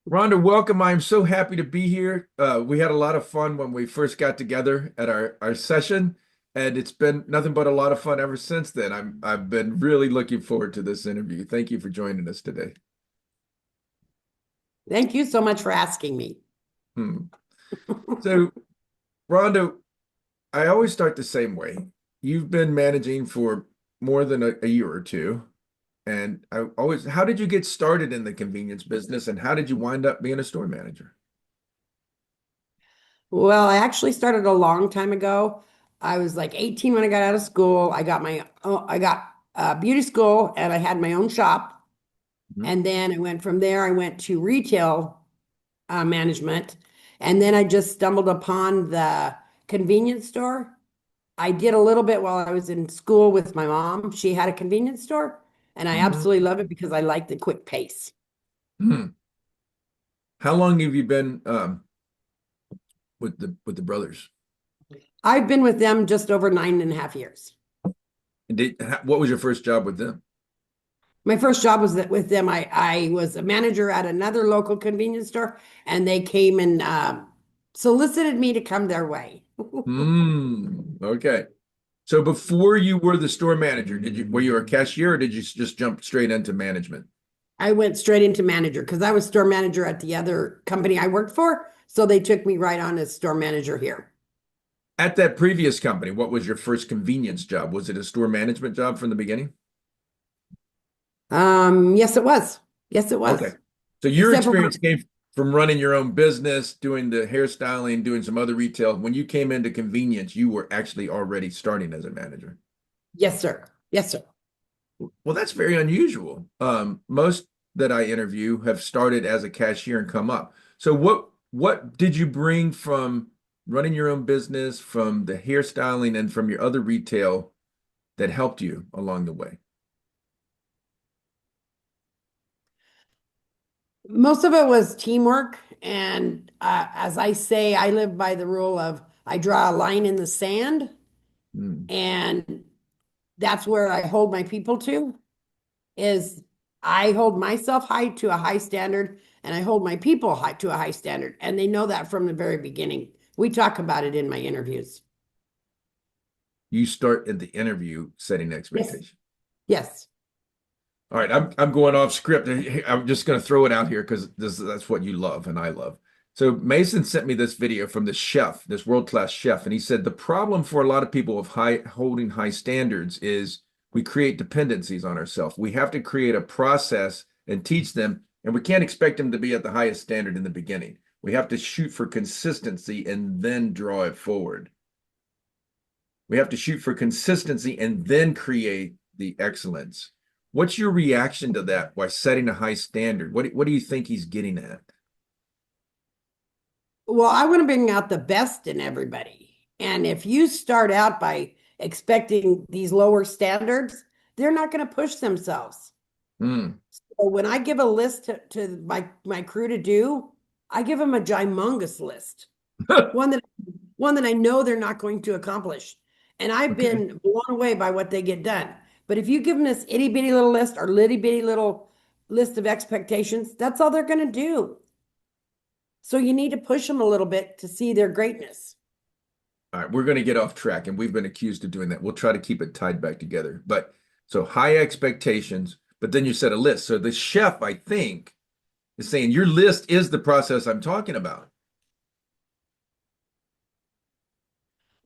Rhonda, welcome. I'm so happy to be here. We had a lot of fun when we first got together at our session, and it's been nothing but a lot of fun ever since then. I've been really looking forward to this interview. Thank you for joining us today. Thank you so much for asking me. Hmm. So, Rhonda, I always start the same way. You've been managing for more than a year or two, and how did you get started in the convenience business, and how did you wind up being a store manager? Well, I actually started a long time ago. I was like 18 when I got out of school. I got beauty school and I had my own shop. Mhm. And then I went from there, I went to retail management. And then I just stumbled upon the convenience store. I did a little bit while I was in school with my mom. She had a convenience store, and I absolutely love it because I like the quick pace. Mhm. How long have you been with the brothers? I've been with them just over 9.5 years. What was your first job with them? My first job was with them. I was a manager at another local convenience store, and they came and solicited me to come their way. Okay. So before you were the store manager, were you a cashier or did you just jump straight into management? I went straight into manager because I was store manager at the other company I worked for. So they took me right on as store manager here. At that previous company, what was your first convenience job? Was it a store management job from the beginning? Yes, it was. Yes, it Okay. was. So your Except for experience came from running your own business, doing the hairstyling, doing some other retail. When you came into convenience, you were actually already starting as a manager. yes, sir. Yes, sir. Well, that's very unusual. Most that I interview have started as a cashier and come up. So what did you bring from running your own business, from the hairstyling, and from your other retail that helped you along the way? Most of it was teamwork. And as I say, I live by the rule of I draw a line in the sand, Hmm. and that's where I hold my people to is I hold myself high to a high standard and I hold my people high to a high standard. And they know that from the very beginning. We talk about it in my interviews. You start in the interview setting Yes. expectations. Yes. All right, I'm going off script. I'm just going to throw it out here because that's what you love and I love. So Mason sent me this video from this chef, this world-class chef, and he said the problem for a lot of people of holding high standards is we create dependencies on ourselves. We have to create a process and teach them, and we can't expect them to be at the highest standard in the beginning. We have to shoot for consistency and then draw it forward. We have to shoot for consistency and then create the excellence. What's your reaction to that by setting a high standard? What do you think he's getting at? Well, I want to bring out the best in everybody. And if you start out by expecting these lower standards, they're not going to push themselves. Hmm. So when I give a list to my crew to do, I give them a humongous list. One that one that I know they're not going to accomplish. And I've Okay. been blown away by what they get done. But if you give them this itty bitty little list or litty bitty little list of expectations, that's all they're going to do. So you need to push them a little bit to see their greatness. All right, we're going to get off track, and we've been accused of doing that. We'll try to keep it tied back together. But so high expectations, but then you set a list. So the chef, I think, is saying your list is the process I'm talking about.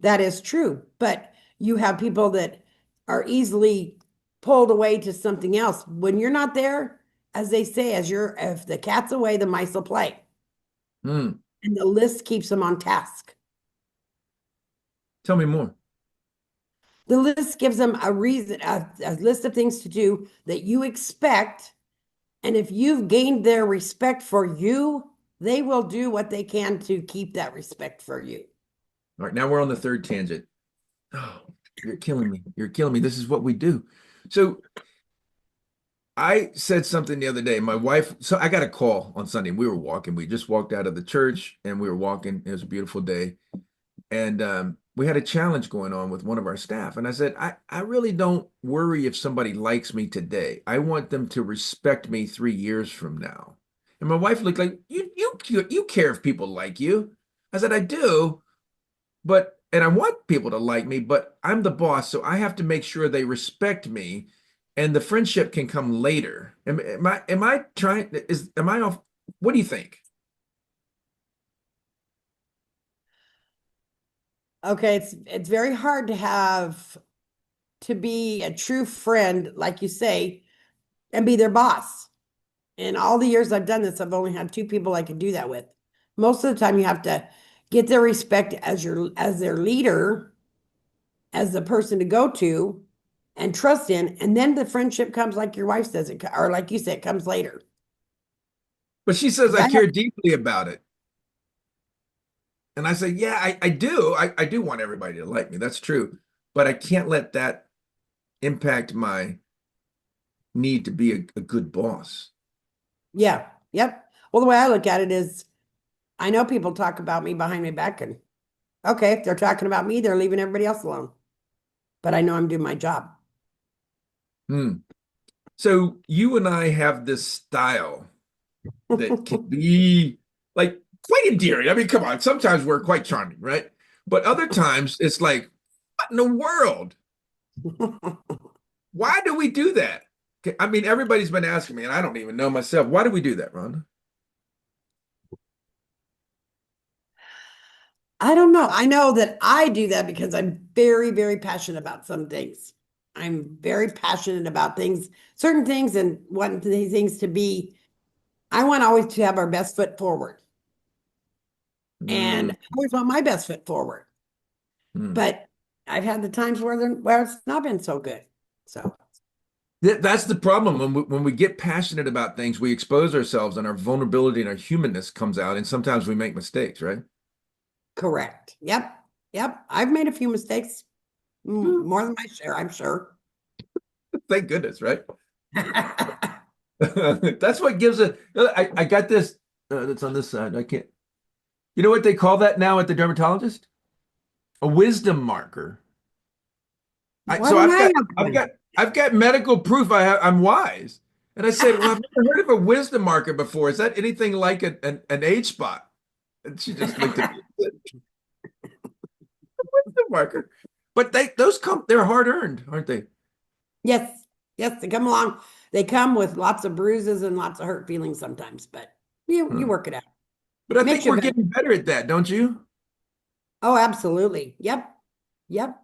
That is true. But you have people that are easily pulled away to something else. When you're not there, as they say, if the cat's away, the mice will play. Hmm. And the list keeps them on task. Tell me more. The list gives them a reason, a list of things to do that you expect. And if you've gained their respect for you, they will do what they can to keep that respect for you. All right, now we're on the third tangent. Oh, you're killing me. You're killing me. This is what we do. So I said something the other day. My wife, so I got a call on Sunday. We were walking. We just walked out of the church and we were walking. It was a beautiful day. And we had a challenge going on with one of our staff. And I said, I really don't worry if somebody likes me today. I want them to respect me 3 years from now. And my wife looked like, you care if people like you. I said, I do, but, and I want people to like me, but I'm the boss, so I have to make sure they respect me, and the friendship can come later. Am I trying, am I off? What do you think? Okay, it's very hard to be a true friend, like you say, and be their boss. In all the years I've done this, I've only had two people I can do that with. Most of the time you have to get their respect as their leader, as the person to go to and trust in, and then the friendship comes like your wife says it, or like you said, it comes later. But she says 'Cause I I have, care deeply about it. And I say, yeah, I do. I do want everybody to like me. That's true. But I can't let that impact my need to be a good boss. yeah, yep. Well, the way I look at it is I know people talk about me behind my back, and okay, if they're talking about me, they're leaving everybody else alone. But I know I'm doing my job. Hmm. So you and I have this style that can be like quite endearing. I mean, come on, sometimes we're quite charming, right? But other times it's like, what in the world? Why do we do that? I mean, everybody's been asking me, and I don't even know myself. Why do we do that, Rhonda? I don't know. I know that I do that because I'm very, very passionate about some things. I'm very passionate about things, certain things, and want these things to be, I want always to have our best foot forward. And Mm, I always want my best foot forward. mm. But I've had the times where it's not been so good. So That's the problem. When we get passionate about things, we expose ourselves and our vulnerability and our humanness comes out, and sometimes we make mistakes, right? correct. Yep. Yep. I've made a few mistakes, Hmm. more than my share, I'm sure. Thank goodness, right? That's what gives it. I got this that's on this side. I can't. You know what they call that now at the dermatologist? A wisdom marker. Why So don't I've I got have I've one? got I've got medical proof I'm wise. And I said, well, I've never heard of a wisdom marker before. Is that anything like an age spot? And she just looked at me and said, wisdom marker. But they're hard earned, aren't they? Yes, yes, they come along. They come with lots of bruises and lots of hurt feelings sometimes, but you Huh. work it out. But I think Makes you we're better. getting better at that, don't you? Oh, absolutely. Yep. Yep.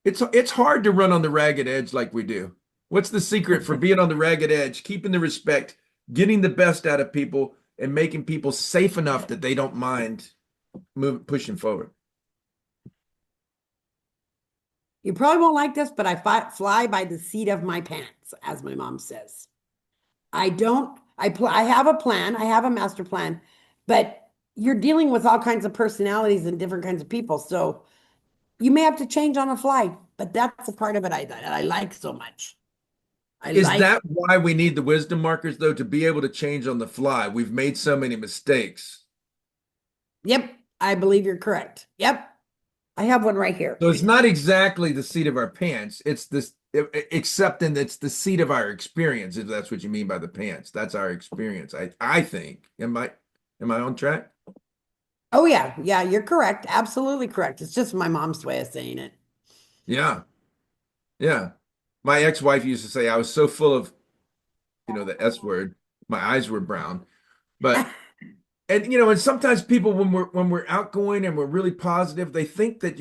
It's hard to run on the ragged edge like we do. What's the secret for being on the ragged edge, keeping the respect, getting the best out of people, and making people safe enough that they don't mind pushing forward? You probably won't like this, but fly by the seat of my pants, as my mom says. I don't, I have a plan, I have a master plan, but you're dealing with all kinds of personalities and different kinds of people. So you may have to change on the fly, but that's a part of it that I like so much. I Is like, that why we need the wisdom markers, though, to be able to change on the fly? We've made so many mistakes. yep, I believe you're correct. Yep. I have one right here. So it's not exactly the seat of our pants. It's this, except in it's the seat of our experience, if that's what you mean by the pants. That's our experience. I think. Am I on track? Oh yeah, yeah, you're correct. Absolutely correct. It's just my mom's way of saying it. Yeah. Yeah. My ex-wife used to say I was so full of, the S word, my eyes were brown. But and sometimes people when we're outgoing and we're really positive, they think that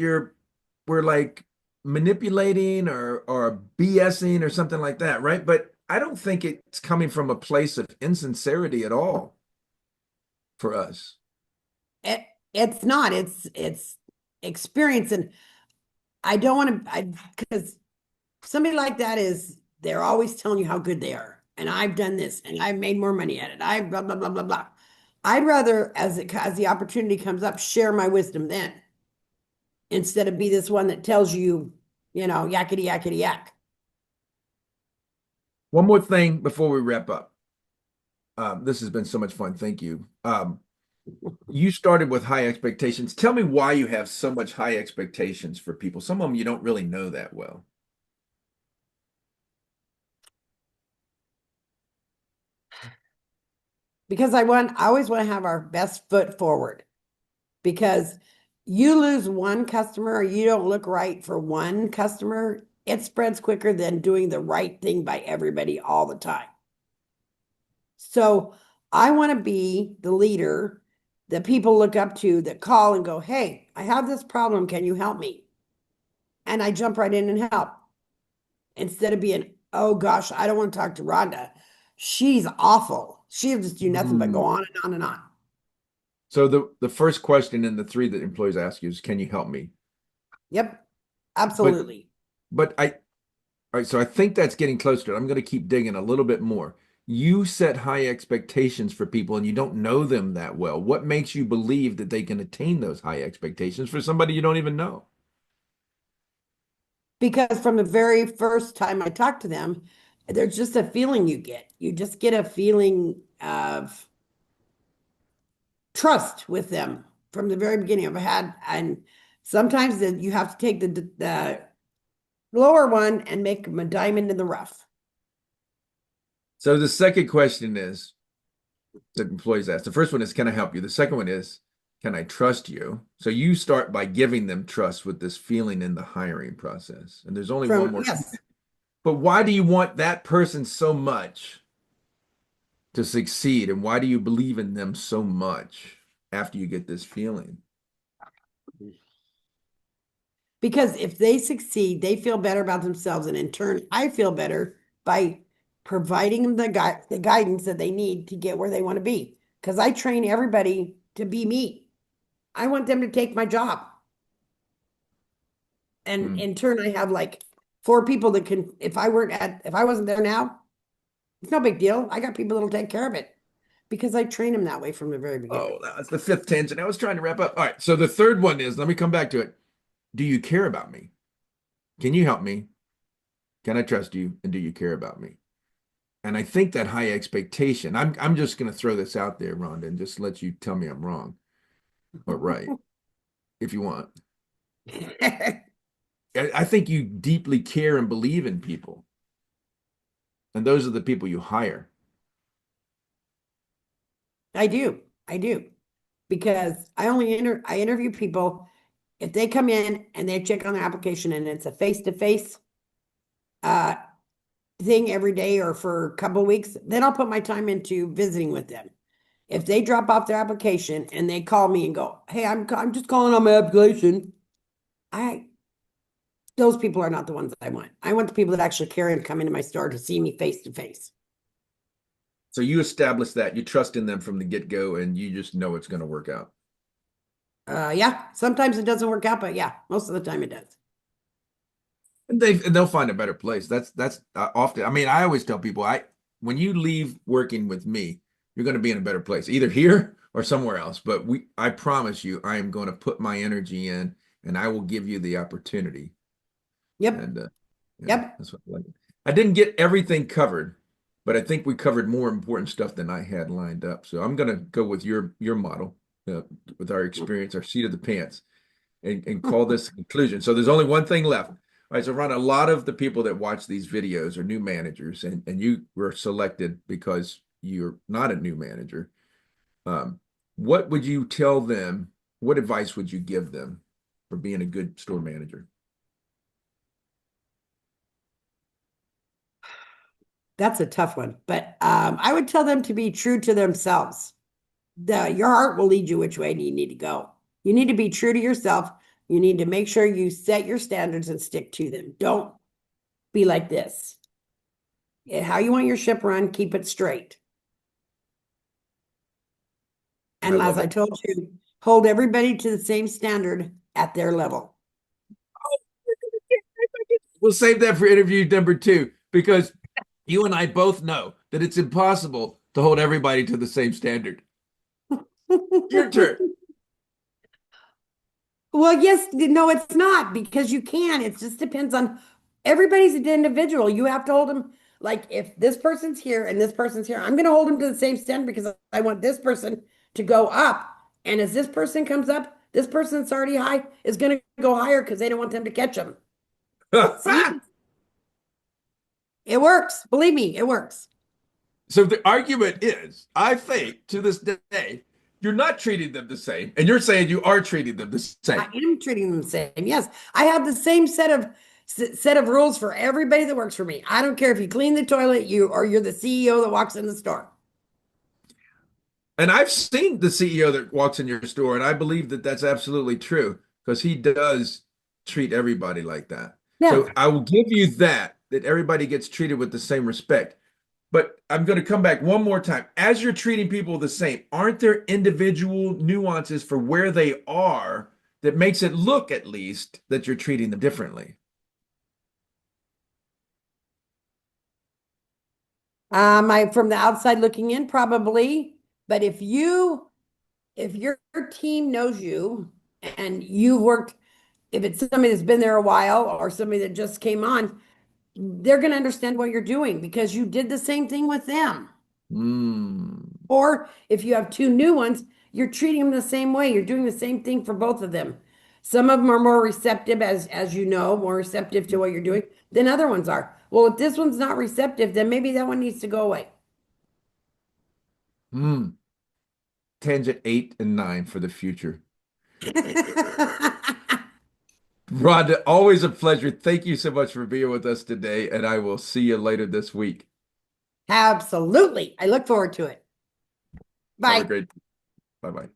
we're like manipulating or BSing or something like that, right? But I don't think it's coming from a place of insincerity at all for us. It it's not. It's experience, and I don't want to. I because somebody like that is they're always telling you how good they are, and I've done this, and I've made more money at it. I blah blah blah blah blah. I'd rather, as the opportunity comes up, share my wisdom then instead of be this one that tells you, yakety yakety yak. One more thing before we wrap up. This has been so much fun. Thank you. You started with high expectations. Tell me why you have so much high expectations for people. Some of them you don't really know that well. because I always want to have our best foot forward. Because you lose one customer or you don't look right for one customer, it spreads quicker than doing the right thing by everybody all the time. So I want to be the leader that people look up to that call and go, hey, I have this problem. Can you help me? And I jump right in and help instead of being, oh gosh, I don't want to talk to Rhonda. She's awful. She'll just do nothing but go Mm. on and on and on. So the first question in the three that employees ask you is, can you help me? Yep, But absolutely. but I all right, so I think that's getting close to it. I'm going to keep digging a little bit more. You set high expectations for people and you don't know them that well. What makes you believe that they can attain those high expectations for somebody you don't even know? Because from the very first time I talked to them, there's just a feeling you get. You just get a feeling of trust with them from the very beginning. I've had, and sometimes you have to take the lower one and make them a diamond in the rough. So the second question is that employees ask. The first one is, can I help you? The second one is, can I trust you? So you start by giving them trust with this feeling in the hiring process. And there's only one From, more. yes, But why do you want that person so much to succeed? And why do you believe in them so much after you get this feeling? because if they succeed, they feel better about themselves, and in turn, I feel better by providing them the guidance that they need to get where they want to be. Because I train everybody to be me. I want them to take my job. And Hmm. in turn, I have like four people that can, if I wasn't there now, it's no big deal. I got people that'll take care of it because I train them that way from the very beginning. Oh, that's the fifth tangent. I was trying to wrap up. All right. So the third one is, let me come back to it. Do you care about me? Can you help me? Can I trust you? And do you care about me? And I think that high expectation, I'm just going to throw this out there, Rhonda, and just let you tell me I'm wrong or right if you want. I think you deeply care and believe in people, and those are the people you hire. I do. I do. Because I interview people if they come in and they check on their application and it's a face-to-face uh thing every day or for a couple of weeks, then I'll put my time into visiting with them. If they drop off their application and they call me and go, "Hey, I'm just calling on my application," I those people are not the ones that I want. I want the people that actually care and come into my store to see me face to face. So you establish that you trust in them from the get-go, and you just know it's going to work out. Yeah, sometimes it doesn't work out, but yeah, most of the time it does. And they'll find a better place. That's often. I mean, I always tell people, I when you leave working with me, you're going to be in a better place, either here or somewhere else. But I promise you, I am going to put my energy in, and I will give you the opportunity. Yep, And yeah, yep. that's what I like. I didn't get everything covered, but I think we covered more important stuff than I had lined up. So I'm going to go with your model, with our experience, our seat of the pants, and call this a conclusion. So there's only one thing left. All right, so Ron, a lot of the people that watch these videos are new managers, and you were selected because you're not a new manager. Um, what would you tell them? What advice would you give them for being a good store manager? That's a tough one, but I would tell them to be true to themselves. Your heart will lead you which way you need to go. You need to be true to yourself. You need to make sure you set your standards and stick to them. Don't be like this. How you want your ship run, keep it straight. I And as love I it. told you, hold everybody to the same standard at their level. We'll save that for interview number two because you and I both know that it's impossible to hold everybody to the same standard. Your turn. Well, yes, no, it's not because you can. It just depends on everybody's an individual. You have to hold them like if this person's here and this person's here, I'm going to hold them to the same standard because I want this person to go up. And as this person comes up, this person that's already high is going to go higher because they don't want them to catch them. See, it works. Believe me, it works. So the argument is, I think to this day, you're not treating them the same, and you're saying you are treating them the I same. am treating them the same. Yes, I have the same set of rules for everybody that works for me. I don't care if you clean the toilet, you're the CEO that walks in the store. And I've seen the CEO that walks in your store, and I believe that that's absolutely true because he does treat everybody like that. Yeah. So I will give you that, that everybody gets treated with the same respect. But I'm going to come back one more time. As you're treating people the same, aren't there individual nuances for where they are that makes it look at least that you're treating them differently? I from the outside looking in, probably. But if your team knows you and you've worked, if it's somebody that's been there a while or somebody that just came on, they're going to understand what you're doing because you did the same thing with them. Hmm. Or if you have two new ones, you're treating them the same way. You're doing the same thing for both of them. Some of them are more receptive, as you know, more receptive to what you're doing than other ones are. Well, if this one's not receptive, then maybe that one needs to go away. Hmm. Tangent 8 and 9 for the future. Rhonda, always a pleasure. Thank you so much for being with us today, and I will see you later this week. Absolutely. I look forward to it. Have a Bye. great, bye bye.